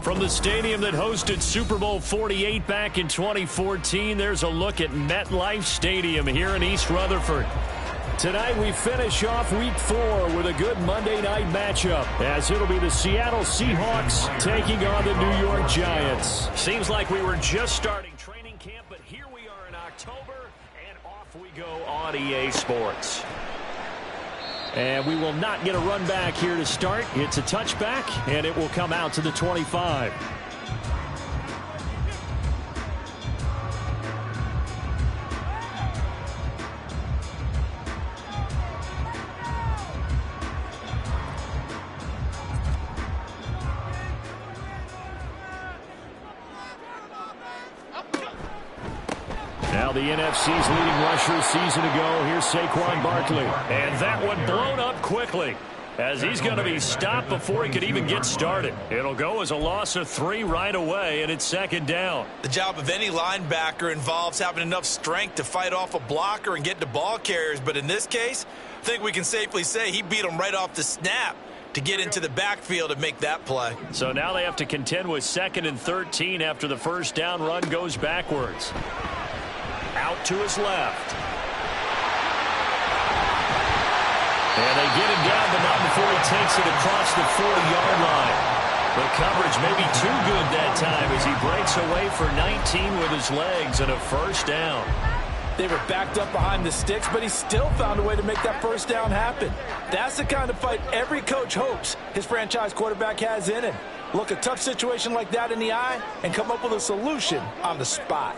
From the stadium that hosted Super Bowl 48 back in 2014, there's a look at MetLife Stadium here in East Rutherford. Tonight we finish off Week 4 with a good Monday night matchup, as it'll be the Seattle Seahawks taking on the New York Giants. Seems like we were just starting training camp, but here we are in October, and off we go on EA Sports. And we will not get a run back here to start. It's a touchback, and it will come out to the 25. Now the NFC's leading rusher a season ago. Here's Saquon Barkley. And that one blown up quickly, as he's going to be stopped before he could even get started. It'll go as a loss of 3 right away, and it's second down. The job of any linebacker involves having enough strength to fight off a blocker and get to ball carriers. But in this case, I think we can safely say he beat him right off the snap to get into the backfield and make that play. So now they have to contend with 2nd and 13 after the first down run goes backwards. Out to his left. And they get him down, but not before he takes it across the 40-yard line. The coverage may be too good that time as he breaks away for 19 with his legs and a first down. They were backed up behind the sticks, but he still found a way to make that first down happen. That's the kind of fight every coach hopes his franchise quarterback has in him. Look a tough situation like that in the eye and come up with a solution on the spot.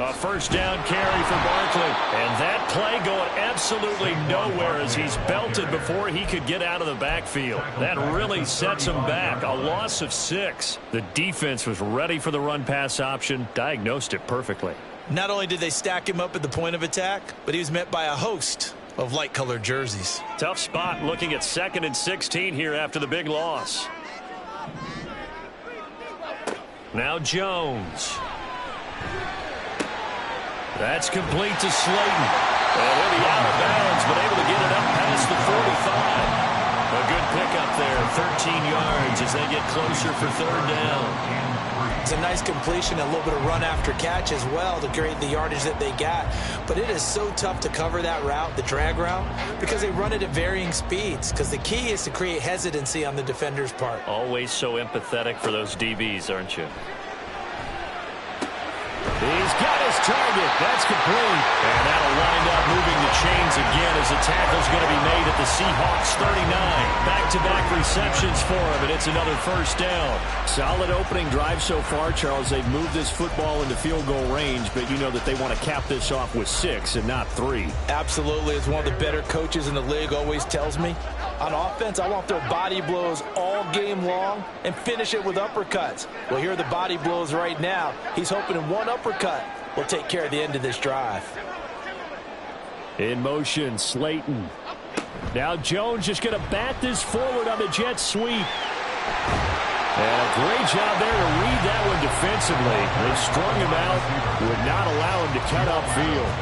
A first down carry for Barkley. And that play going absolutely nowhere as he's belted before he could get out of the backfield. That really sets him back. A loss of 6. The defense was ready for the run-pass option, diagnosed it perfectly. Not only did they stack him up at the point of attack, but he was met by a host of light-colored jerseys. Tough spot looking at 2nd and 16 here after the big loss. Now Jones. That's complete to Slayton. And he'll be out of bounds, but able to get it up past the 45. A good pickup there, 13 yards as they get closer for 3rd down. It's a nice completion, a little bit of run after catch as well to create the yardage that they got. But it is so tough to cover that route, the drag route, because they run it at varying speeds. Because the key is to create hesitancy on the defender's part. Always so empathetic for those DBs, aren't you? He's got his target. That's complete. And that'll wind up moving the chains again as the tackle's going to be made at the Seahawks 39. Back-to-back receptions for him, and it's another first down. Solid opening drive so far, Charles. They've moved this football into field goal range, but you know that they want to cap this off with 6 and not 3. Absolutely. As one of the better coaches in the league always tells me, on offense, I want their body blows all game long and finish it with uppercuts. Well, here are the body blows right now. He's hoping in one uppercut will take care of the end of this drive. In motion, Slayton. Now Jones just going to bat this forward on the jet sweep. And a great job there to read that one defensively. They strung him out, would not allow him to cut upfield.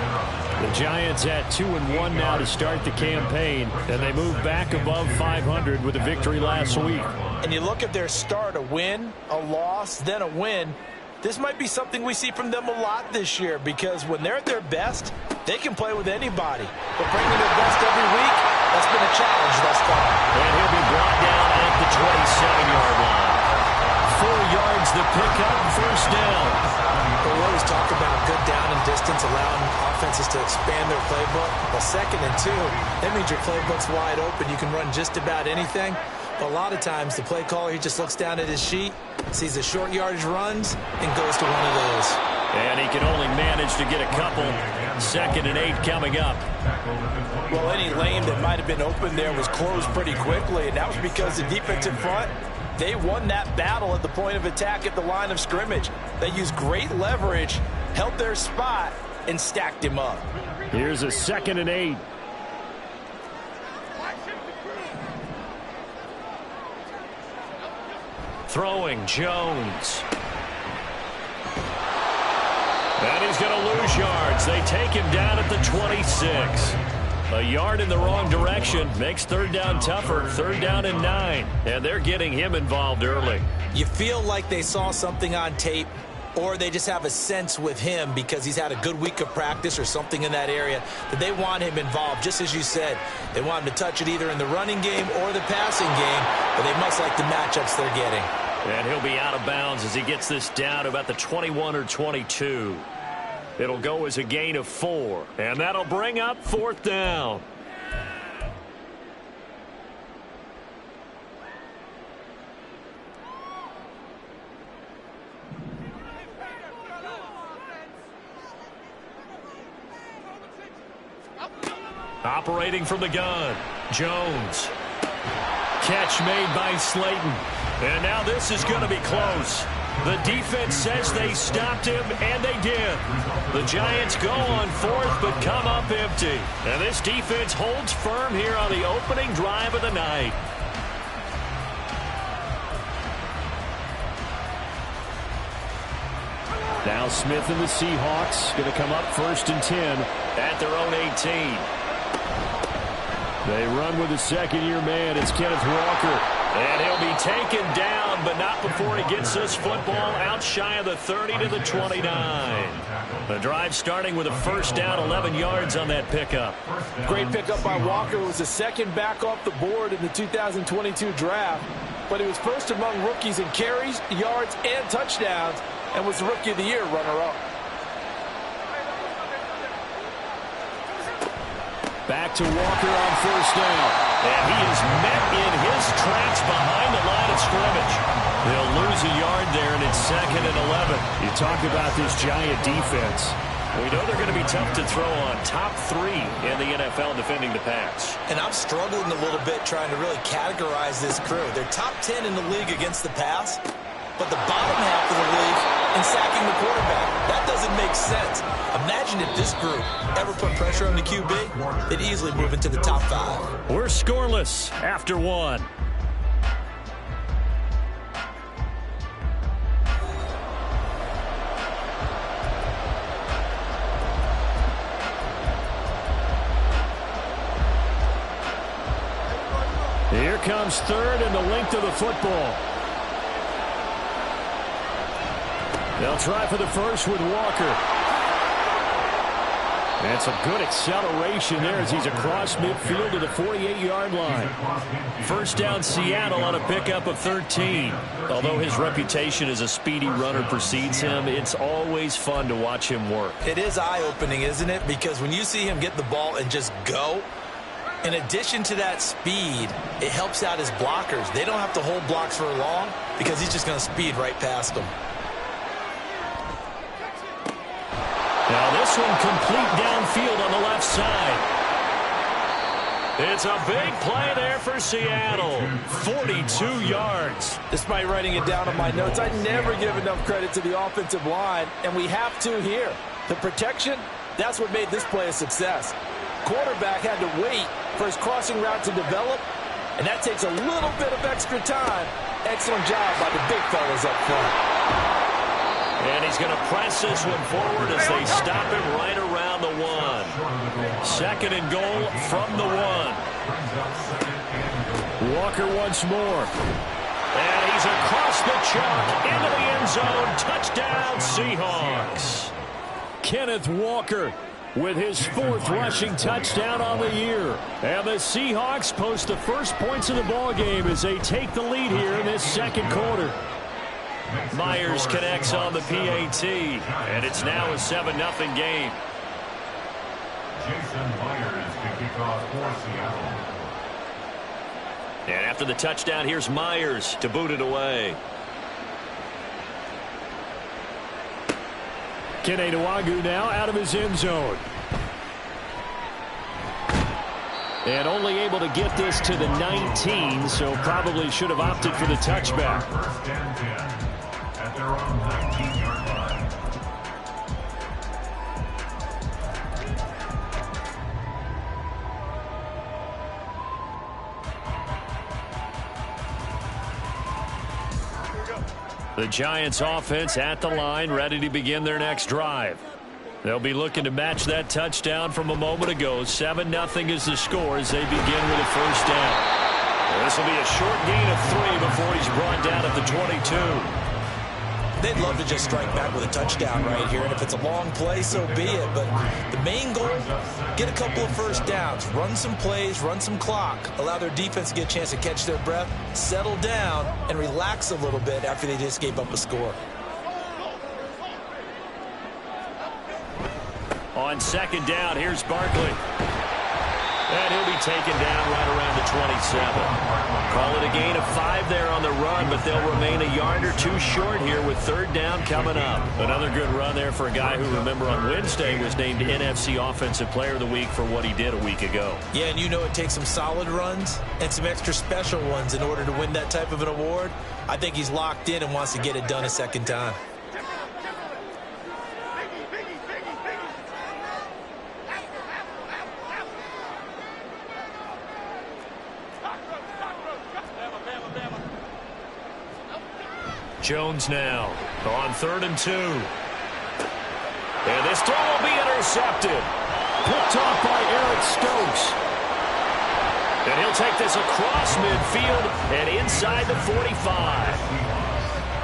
The Giants at 2-1 now to start the campaign, and they move back above 500 with a victory last week. And you look at their start, a win, a loss, then a win. This might be something we see from them a lot this year, because when they're at their best, they can play with anybody. But bringing their best every week, that's been a challenge thus far. And he'll be brought down at the 27-yard line. 4 yards the pickup, first down. We always talk about good down and distance, allowing offenses to expand their playbook. Well, 2nd and 2, that means your playbook's wide open. You can run just about anything. But a lot of times, the play caller, he just looks down at his sheet, sees the short yardage runs, and goes to one of those. And he can only manage to get a couple. 2nd and 8 coming up. Well, any lane that might have been open there was closed pretty quickly, and that was because the defense in front, they won that battle at the point of attack at the line of scrimmage. They used great leverage, held their spot, and stacked him up. Here's a 2nd and 8. Throwing, Jones. And he's going to lose yards. They take him down at the 26. A yard in the wrong direction makes third down tougher. Third down and 9. And they're getting him involved early. You feel like they saw something on tape, or they just have a sense with him because he's had a good week of practice or something in that area that they want him involved. Just as you said, they want him to touch it either in the running game or the passing game, but they must like the matchups they're getting. And he'll be out of bounds as he gets this down about the 21 or 22. It'll go as a gain of 4, and that'll bring up fourth down. Operating from the gun, Jones. Catch made by Slayton. And now this is going to be close. The defense says they stopped him, and they did. The Giants go on fourth, but come up empty. And this defense holds firm here on the opening drive of the night. Now Smith and the Seahawks going to come up first and 10 at their own 18. They run with a second-year man. It's Kenneth Walker. And he'll be taken down, but not before he gets this football out shy of the 30 to the 29. The drive starting with a first down, 11 yards on that pickup. Great pickup by Walker. It was the second back off the board in the 2022 draft, but he was first among rookies in carries, yards, and touchdowns, and was the Rookie of the Year runner-up. Back to Walker on first down. And he is met in his tracks behind the line of scrimmage. They'll lose a yard there, and it's second and 11. You talk about this Giant defense. We know they're going to be tough to throw on. Top 3 in the NFL defending the pass. And I'm struggling a little bit trying to really categorize this crew. They're top 10 in the league against the pass, but the bottom half of the league in sacking the quarterback. That doesn't make sense. Imagine if this group ever put pressure on the QB, they'd easily move into the top 5. We're scoreless after 1. Here comes third and the length of the football. They'll try for the first with Walker. And some good acceleration there as he's across midfield to the 48-yard line. First down Seattle on a pickup of 13. Although his reputation as a speedy runner precedes him, it's always fun to watch him work. It is eye-opening, isn't it? Because when you see him get the ball and just go, in addition to that speed, it helps out his blockers. They don't have to hold blocks for long because he's just going to speed right past them. Now this one complete downfield on the left side. It's a big play there for Seattle. 42 yards. Despite writing it down on my notes, I never give enough credit to the offensive line, and we have to here. The protection, that's what made this play a success. Quarterback had to wait for his crossing route to develop, and that takes a little bit of extra time. Excellent job by the big fellas up front. And he's going to press this one forward as they stop him right around the 1. Second and goal from the 1. Walker once more. And he's across the chalk into the end zone. Touchdown, Seahawks. Kenneth Walker with his 4th rushing touchdown on the year. And the Seahawks post the first points of the ballgame as they take the lead here in this second quarter. Myers connects on the PAT, and it's now a 7-0 game. Jason Myers to kick off for Seattle. And after the touchdown, here's Myers to boot it away. Kene Nwangwu now out of his end zone. And only able to get this to the 19, so probably should have opted for the touchback. First and 10 at their own 19-yard line. The Giants offense at the line, ready to begin their next drive. They'll be looking to match that touchdown from a moment ago. 7-0 is the score as they begin with a first down. This will be a short gain of 3 before he's brought down at the 22. They'd love to just strike back with a touchdown right here, and if it's a long play, so be it. But the main goal, get a couple of first downs, run some plays, run some clock, allow their defense to get a chance to catch their breath, settle down, and relax a little bit after they just gave up a score. On second down, here's Barkley. And he'll be taken down right around the 27. Call it a gain of 5 there on the run, but they'll remain a yard or 2 short here with third down coming up. Another good run there for a guy who, remember, on Wednesday was named NFC Offensive Player of the Week for what he did a week ago. Yeah, and you know it takes some solid runs and some extra special ones in order to win that type of an award. I think he's locked in and wants to get it done a second time. Jones now on 3rd and 2. And this throw will be intercepted. Picked off by Eric Stokes. And he'll take this across midfield and inside the 45.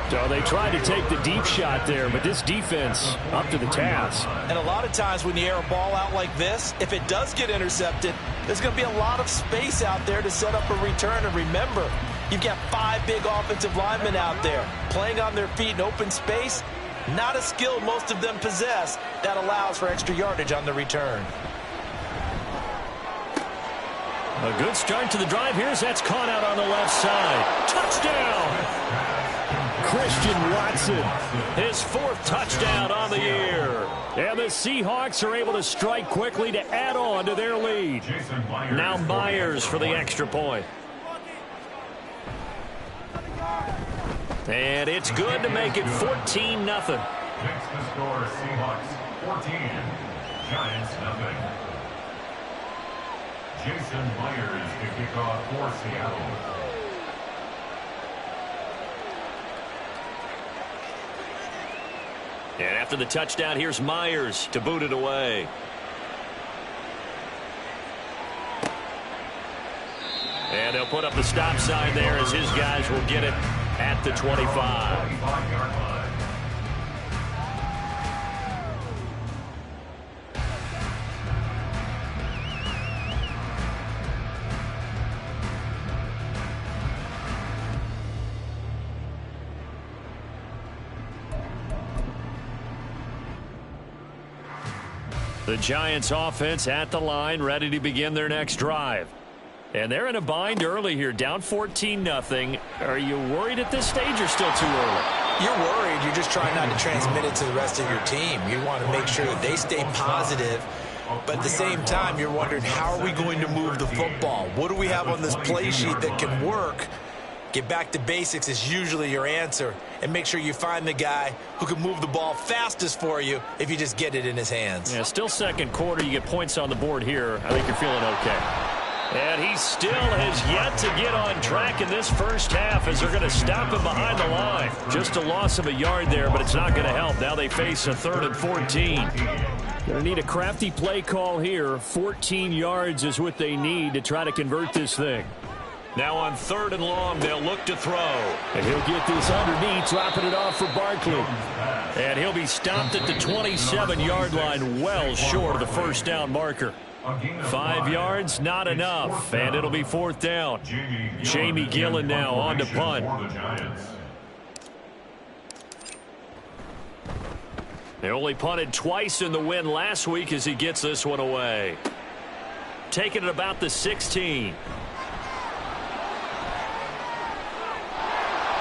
So they tried to take the deep shot there, but this defense up to the task. And a lot of times when you air a ball out like this, if it does get intercepted, there's going to be a lot of space out there to set up a return. And remember, you've got 5 big offensive linemen out there playing on their feet in open space. Not a skill most of them possess that allows for extra yardage on the return. A good start to the drive. Here's that's caught out on the left side. Touchdown! Christian Watson, his 4th touchdown on the year. And the Seahawks are able to strike quickly to add on to their lead. Now Myers for the extra point. And it's good to make it 14-0. Next to score, Seahawks 14, Giants 0. Jason Myers to kick off for Seattle. And after the touchdown, here's Myers to boot it away. And they'll put up the stop sign there as his guys will get it at the 25. The Giants offense at the line, ready to begin their next drive. And they're in a bind early here, down 14-0. Are you worried at this stage or still too early? You're worried. You're just trying not to transmit it to the rest of your team. You want to make sure that they stay positive. But at the same time, you're wondering, how are we going to move the football? What do we have on this play sheet that can work? Get back to basics is usually your answer. And make sure you find the guy who can move the ball fastest for you if you just get it in his hands. Yeah, still second quarter. You get points on the board here. I think you're feeling okay. And he still has yet to get on track in this first half as they're going to stop him behind the line. Just a loss of a yard there, but it's not going to help. Now they face a 3rd and 14. Going to need a crafty play call here. 14 yards is what they need to try to convert this thing. Now on 3rd and long, they'll look to throw. And he'll get this underneath, dropping it off for Barkley. And he'll be stopped at the 27-yard line, well short of the first down marker. 5 yards, not enough, and it'll be 4th down. Jamie Gillen now on to punt. They only punted twice in the win last week as he gets this one away. Taking it about the 16.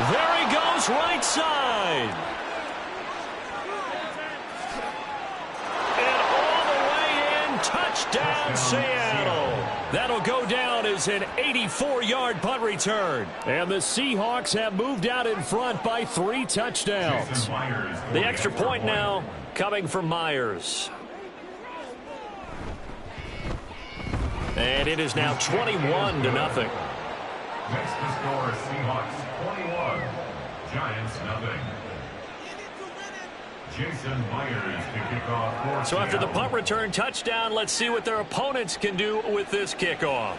There he goes, right side. And all the way in, touchdown Seattle. That'll go down as an 84-yard punt return. And the Seahawks have moved out in front by 3 touchdowns. The extra point now coming from Myers. And it is now 21-0. Next to score, Seahawks 21, Giants 0. Jason Myers to kick off. So after the punt return touchdown, let's see what their opponents can do with this kickoff.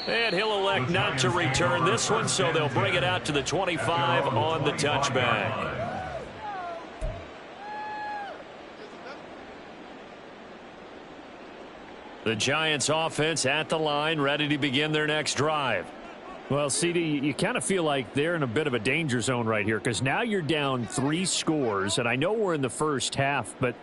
And he'll elect not to return this one, so they'll bring it out to the 25 on the touchback. The Giants offense at the line, ready to begin their next drive. Well, CD, you kind of feel like they're in a bit of a danger zone right here because now you're down 3 scores, and I know we're in the first half, but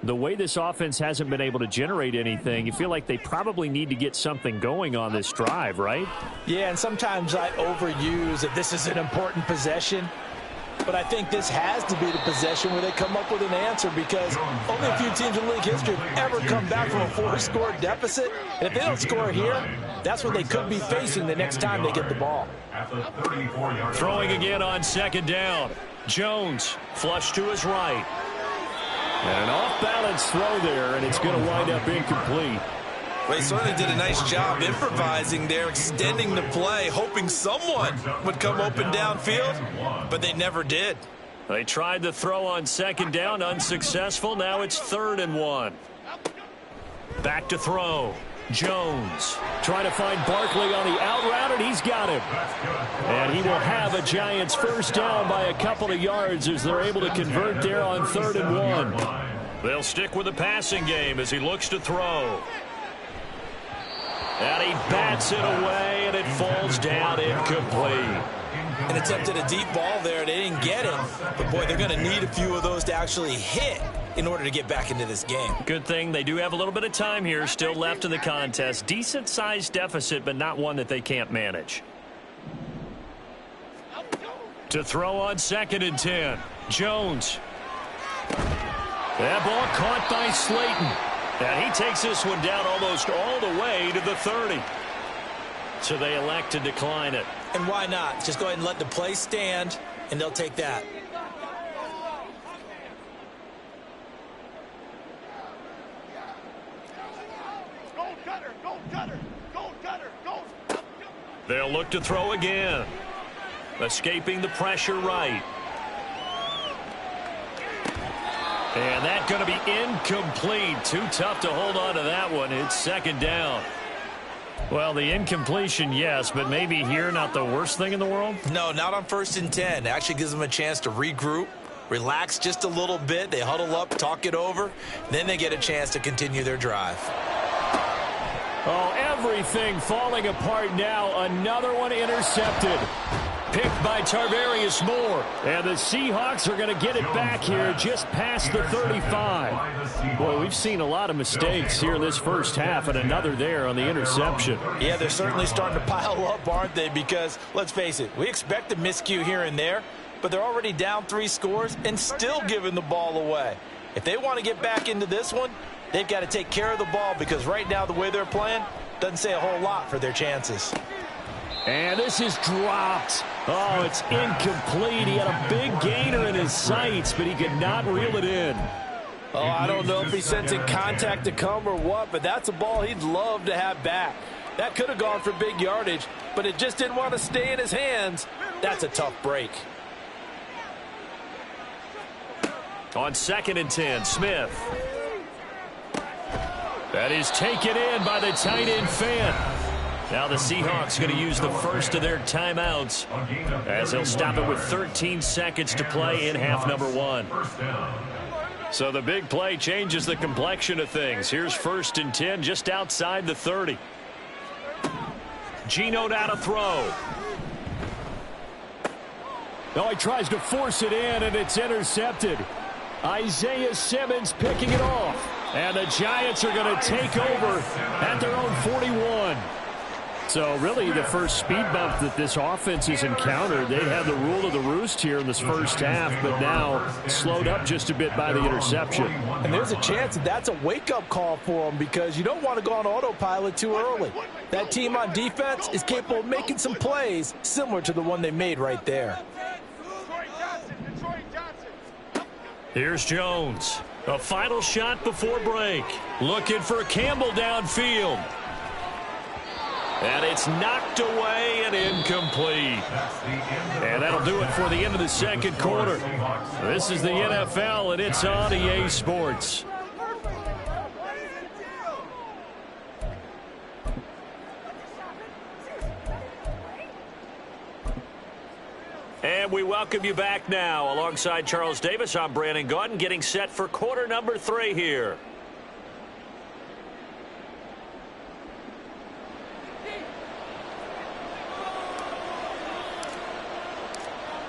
the way this offense hasn't been able to generate anything, you feel like they probably need to get something going on this drive, right? Yeah, and sometimes I overuse that this is an important possession. But I think this has to be the possession where they come up with an answer because only a few teams in league history have ever come back from a 4-score deficit. And if they don't score here, that's what they could be facing the next time they get the ball. Throwing again on second down. Jones flush to his right. And an off-balance throw there, and it's going to wind up incomplete. Well, he certainly did a nice job improvising there, extending the play, hoping someone would come open downfield, but they never did. They tried the throw on second down, unsuccessful. Now it's 3rd and 1. Back to throw. Jones trying to find Barkley on the out route, and he's got him. And he will have a Giants first down by a couple of yards as they're able to convert there on 3rd and 1. They'll stick with the passing game as he looks to throw. And he bats it away, and it falls down incomplete. And attempted a deep ball there. They didn't get it. But, boy, they're going to need a few of those to actually hit in order to get back into this game. Good thing they do have a little bit of time here still left in the contest. Decent-sized deficit, but not one that they can't manage. To throw on 2nd and 10. Jones. That ball caught by Slayton. And he takes this one down almost all the way to the 30. So they elect to decline it. And why not? Just go ahead and let the play stand, and they'll take that. They'll look to throw again. Escaping the pressure right. And that's going to be incomplete. Too tough to hold on to that one. It's 2nd down. Well, the incompletion, yes, but maybe here not the worst thing in the world? No, not on 1st and 10. It actually gives them a chance to regroup, relax just a little bit. They huddle up, talk it over. Then they get a chance to continue their drive. Oh, everything falling apart now. Another one intercepted. Picked by Tarvarius Moore. And the Seahawks are going to get it back here just past the 35. Boy, we've seen a lot of mistakes here in this first half, and another there on the interception. Yeah, they're certainly starting to pile up, aren't they? Because, let's face it, we expect a miscue here and there, but they're already down 3 scores and still giving the ball away. If they want to get back into this one, they've got to take care of the ball because right now the way they're playing doesn't say a whole lot for their chances. And this is dropped. Oh, it's incomplete. He had a big gainer in his sights, but he could not reel it in. Oh, I don't know if he's sensing contact to come or what, but that's a ball he'd love to have back. That could have gone for big yardage, but it just didn't want to stay in his hands. That's a tough break. On 2nd and 10, Smith. That is taken in by the tight end Fant. Now the Seahawks going to use the first of their timeouts as they'll stop it with 13 seconds to play in half number 1. So the big play changes the complexion of things. Here's 1st and 10 just outside the 30. Geno now to throw. Oh, he tries to force it in, and it's intercepted. Isaiah Simmons picking it off. And the Giants are going to take over at their own 41. So really the first speed bump that this offense has encountered, they had the rule of the roost here in this first half, but now slowed up just a bit by the interception. And there's a chance that that's a wake-up call for them because you don't want to go on autopilot too early. That team on defense is capable of making some plays similar to the one they made right there. Here's Jones. A final shot before break. Looking for Campbell downfield. And it's knocked away and incomplete. And that'll do it for the end of the second quarter. This is the NFL, and it's on EA Sports. And we welcome you back now. Alongside Charles Davis, I'm Brandon Gaudin, getting set for quarter number 3 here.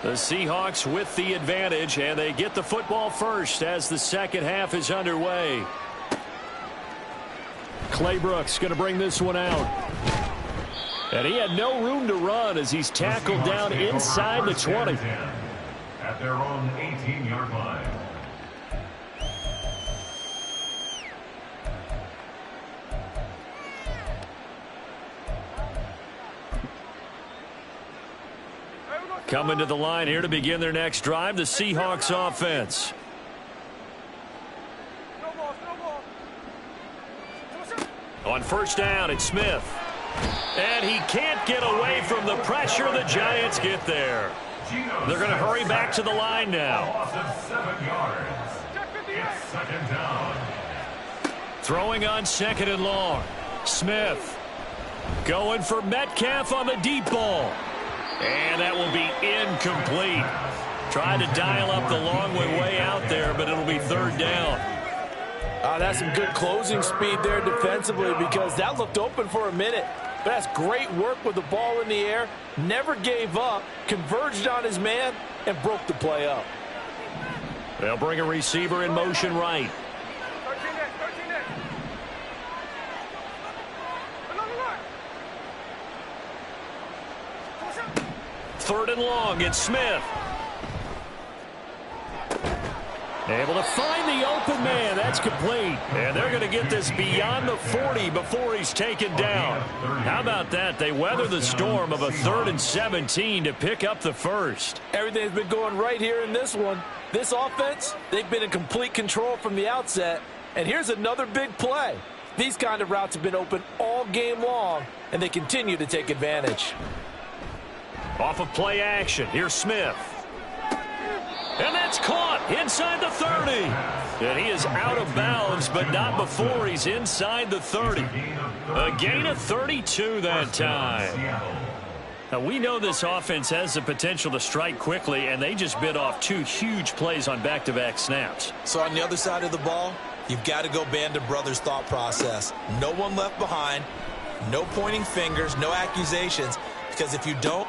The Seahawks with the advantage, and they get the football first as the second half is underway. Clay Brooks going to bring this one out. And he had no room to run as he's tackled down inside the 20. At their own 18-yard line. Coming to the line here to begin their next drive, the Seahawks offense. On first down, it's Smith. And he can't get away from the pressure. The Giants get there. They're going to hurry back to the line now. Loss of 7 yards. It's second down. Throwing on second and long. Smith going for Metcalf on the deep ball. And that will be incomplete. Trying to dial up the long way out there, but it'll be third down. That's some good closing speed there defensively, because that looked open for a minute. But that's great work with the ball in the air. Never gave up, converged on his man, and broke the play up. They'll bring a receiver in motion right. Third and long, it's Smith. Able to find the open man. That's complete. And they're going to get this beyond the 40 before he's taken down. How about that? They weather the storm of a 3rd and 17 to pick up the first. Everything's been going right here in this one. This offense, they've been in complete control from the outset. And here's another big play. These kind of routes have been open all game long, and they continue to take advantage. Off of play action, here's Smith. And that's caught inside the 30. And he is out of bounds, but not before he's inside the 30. A gain of 32 that time. Now, we know this offense has the potential to strike quickly, and they just bit off 2 huge plays on back-to-back snaps. So on the other side of the ball, you've got to go Band of Brothers thought process. No one left behind, no pointing fingers, no accusations, because if you don't,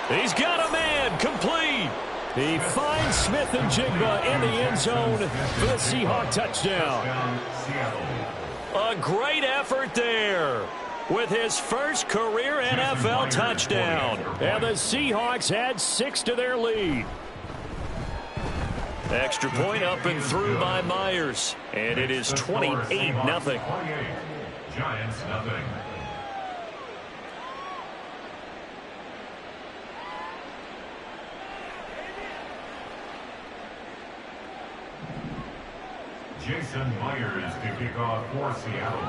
he's got a man, complete. He finds Smith and Jigba in the end zone for the Seahawk touchdown. A great effort there with his first career NFL touchdown. And the Seahawks add 6 to their lead. Extra point up and through by Myers. And it is 28-0. Giants nothing. Jason Myers to kick off for Seattle.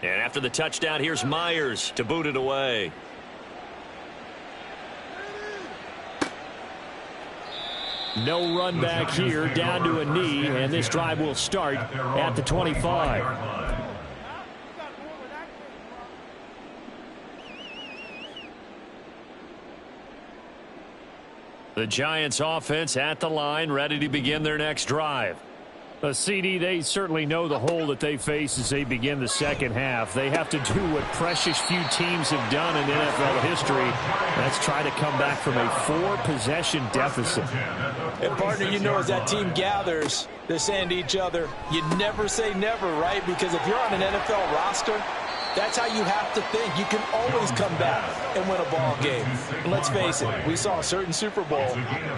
And after the touchdown, here's Myers to boot it away. No run back here, down to a knee, and this drive will start at the 25. The Giants offense at the line, ready to begin their next drive. CD, they certainly know the hole that they face as they begin the second half. They have to do what precious few teams have done in NFL history. That's try to come back from a 4-possession deficit. And, partner, you know, as that team gathers, they're saying to each other, you never say never, right? Because if you're on an NFL roster, that's how you have to think. You can always come back and win a ball game. And let's face it, we saw a certain Super Bowl,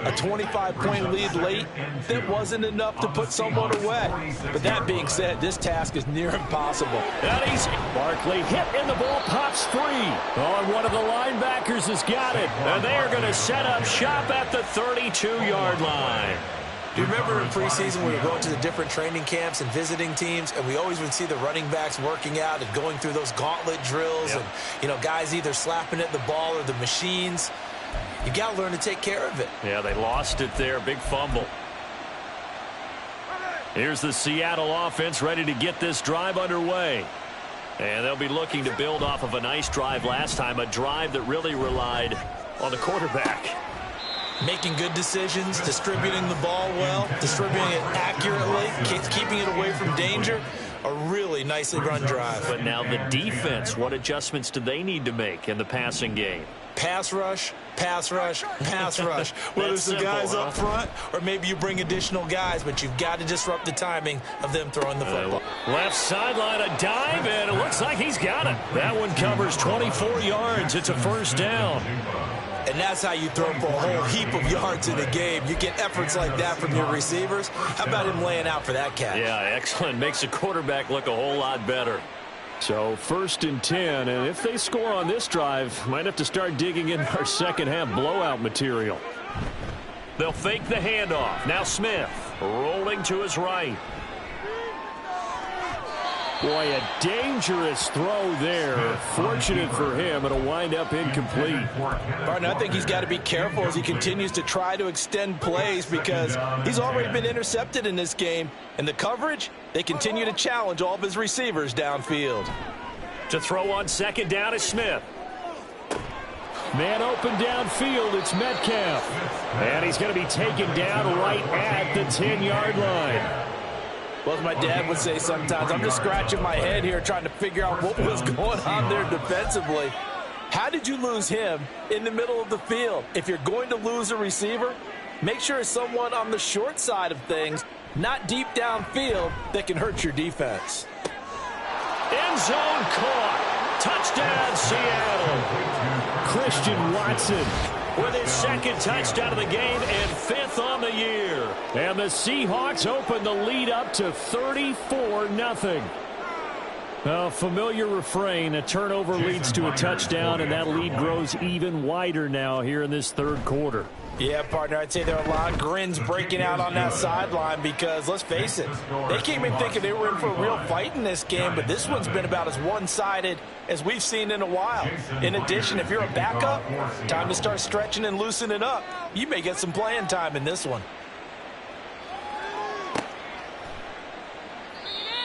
a 25-point lead late, that wasn't enough to put someone away. But that being said, this task is near impossible. That easy. Barkley hit and the ball pops free. Oh, and one of the linebackers has got it. And they are going to set up shop at the 32-yard line. Do you remember in preseason we were going to the different training camps and visiting teams, and we always would see the running backs working out and going through those gauntlet drills, and, you know, guys either slapping at the ball or the machines. You got to learn to take care of it. Yeah, they lost it there. Big fumble. Here's the Seattle offense ready to get this drive underway. And they'll be looking to build off of a nice drive last time, a drive that really relied on the quarterback. Making good decisions, distributing the ball well, distributing it accurately, keeping it away from danger. A really nicely run drive. But now the defense, what adjustments do they need to make in the passing game? Pass rush, pass rush, pass rush. Whether it's the guys up front or maybe you bring additional guys, but you've got to disrupt the timing of them throwing the football. Left sideline, a dive, and it looks like he's got it. That one covers 24 yards. It's a first down. And that's how you throw for a whole heap of yards in a game. You get efforts like that from your receivers. How about him laying out for that catch? Yeah, excellent. Makes the quarterback look a whole lot better. So 1st and 10, and if they score on this drive, might have to start digging in our second half blowout material. They'll fake the handoff. Now Smith rolling to his right. Boy, a dangerous throw there. Fortunate for him, it'll wind up incomplete. Partner, I think he's got to be careful as he continues to try to extend plays because he's already been intercepted in this game. And the coverage, they continue to challenge all of his receivers downfield. To throw on second down is Smith. Man open downfield, it's Metcalf. And he's going to be taken down right at the 10-yard line. Well, as my dad would say sometimes, I'm just scratching my head here trying to figure out what was going on there defensively. How did you lose him in the middle of the field? If you're going to lose a receiver, make sure it's someone on the short side of things, not deep downfield, that can hurt your defense. End zone caught. Touchdown, Seattle. Christian Watson with his second touchdown of the game and 5th on the year. And the Seahawks open the lead up to 34-0. A familiar refrain, a turnover leads to a touchdown, and that lead grows even wider now here in this third quarter. Yeah, partner, I'd say there are a lot of grins breaking out on that sideline because, let's face it, they came in thinking they were in for a real fight in this game, but this one's been about as one-sided as we've seen in a while. In addition, if you're a backup, time to start stretching and loosening up. You may get some playing time in this one.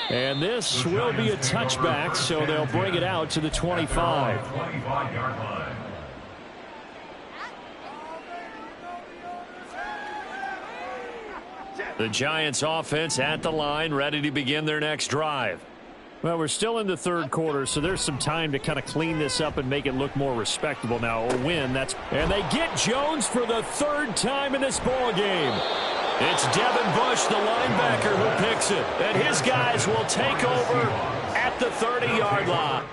And this will be a touchback, so they'll bring it out to the 25. The Giants offense at the line, ready to begin their next drive. Well, we're still in the third quarter, so there's some time to kind of clean this up and make it look more respectable now. A win, and they get Jones for the third time in this ball game. It's Devin Bush, the linebacker, who picks it. And his guys will take over at the 30-yard line.